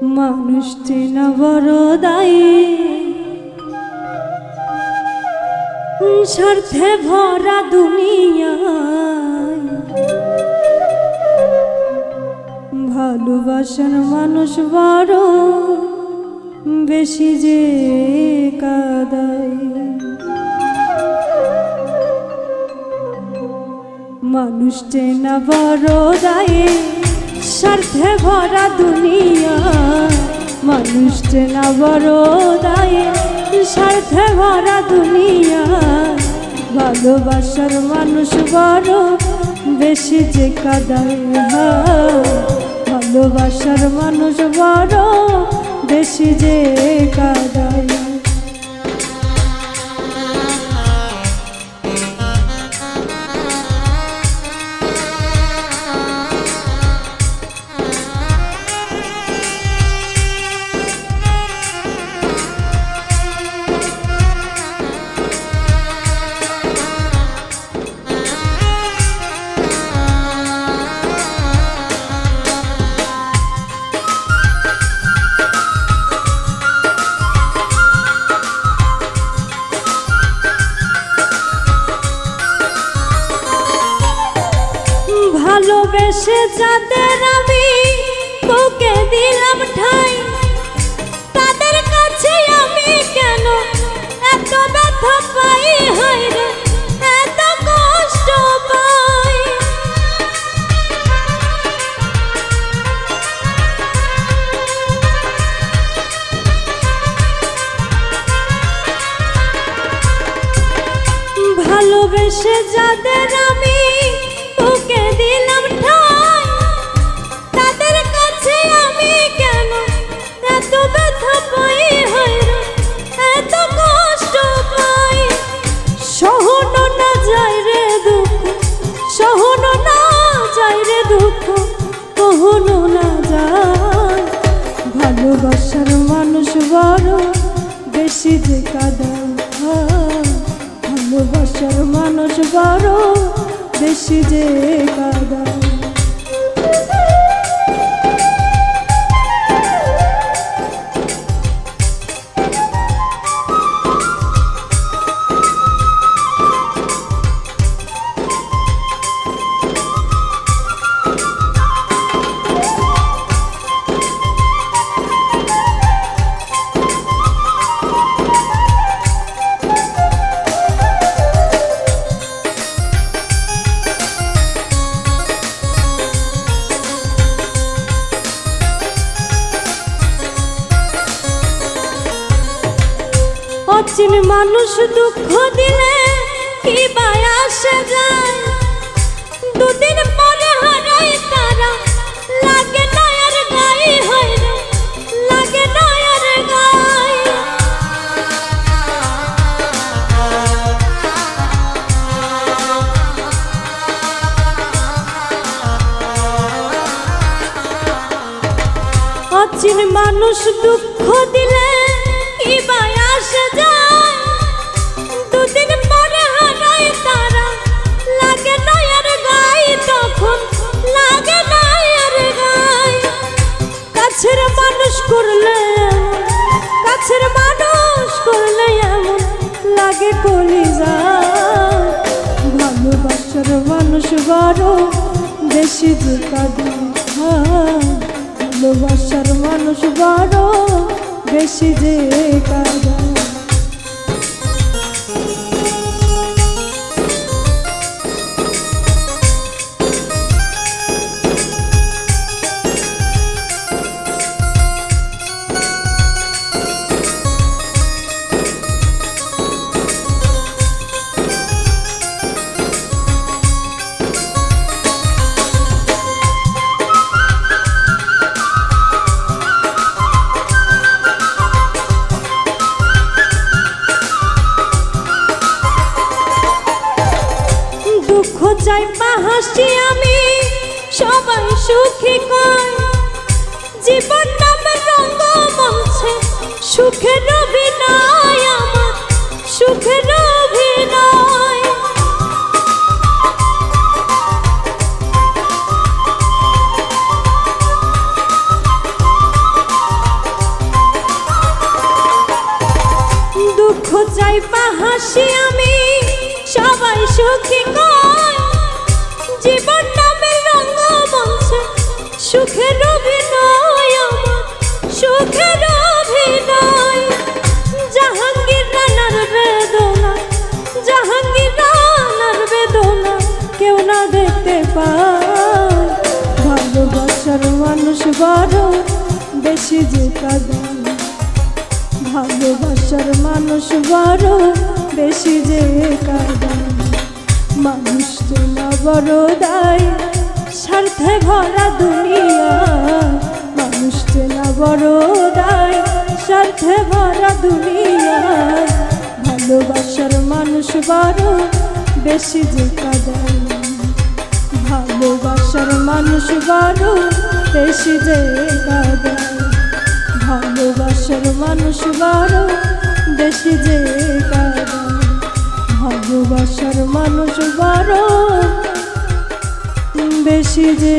মানুষ চেনা বড় দায়ী, স্বার্থে ভরা দুনিয়ায় ভালোবাসার মানুষ বড় বেশি যে কাঁদায়। মানুষ চেনা বড় দায়ী, স্বার্থে ভরা দুনিয়া। মানুষ চেনা বড় দায়ী, স্বার্থে ভরা দুনিয়া। ভালোবাসার মানুষ বড় বেশি যে কাঁদায়। ভালোবাসার মানুষ বড় বেশি যে কাঁদায়। ভালোবেসে যাদের আমি বুকে দিলাম ঠাই, তাদের কাছে আমি কেন এত ব্যথা পাই? হায় রে এত কষ্ট পাই। ভালোবেসে যাদের আমি বুকে দিলাম ঠাই, তাদের কাছে আমি কেন এত ব্যথা পাই? হায় রে এত কষ্ট পাই। সহনো না যায় রে দুঃখ, সহনো না যায় রে দুঃখ, কহনো না যায়। ভালোবাসার মানুষ বড় বেশি যে কাঁদায়। ভালোবাসার মানুষ বড় বেশি যে কাঁদায়। অচিন মানুষ দুঃখ দিলে কি বায় আসে যায়? দুদিন পরে হারাই তারা লাগে না আর গায়ে। হয় না লাগে না আর গায়ে। অচিন মানুষ দুঃখ দিলে কি বায় আসে যায়? দুদিন পরে হারাই তারা লাগে না আর গায়ে। তখন লাগে না আর গায়ে। কাছের মানুষ করলে, কাছের মানুষ করলে এমন লাগে কলিজা। ভালোবাসার মানুষ বড় বেশি যে কাঁদায়। ভালোবাসার মানুষ বড় বেশি যে কাঁদায়। চাই হাসি আমি সবাই সুখী কয়। জীবন নামে রঙ্গমঞ্চে সুখের অভিনয়, আমার সুখের অভিনয়। হাসি আমি সবাই সুখী কয় জীবন নামের রঙ্গমঞ্চে সুখের অভিনয় আমার সুখের অভিনয় জাহাঙ্গীর রানার বেদনা জাহাঙ্গীর রানার বেদনা কেউ না দেখতে পায় ভালোবাসার মানুষ বড় বেশি যে কাঁদায় ভালোবাসার মানুষ বড় বেশি যে কাঁদায় মানুষ চেনা বড় দায় স্বার্থে ভরা দুনিয়া মানুষ চেনা বড় দায় স্বার্থে ভরা দুনিয়া ভালোবাসার মানুষ বড় বেশি যে কাঁদায় ভালোবাসার মানুষ বড় বেশি যে কাঁদায় ভালোবাসার মানুষ বড় বেশি যে কাঁদায় ভালোবাসার মানুষ বড় বেশি যে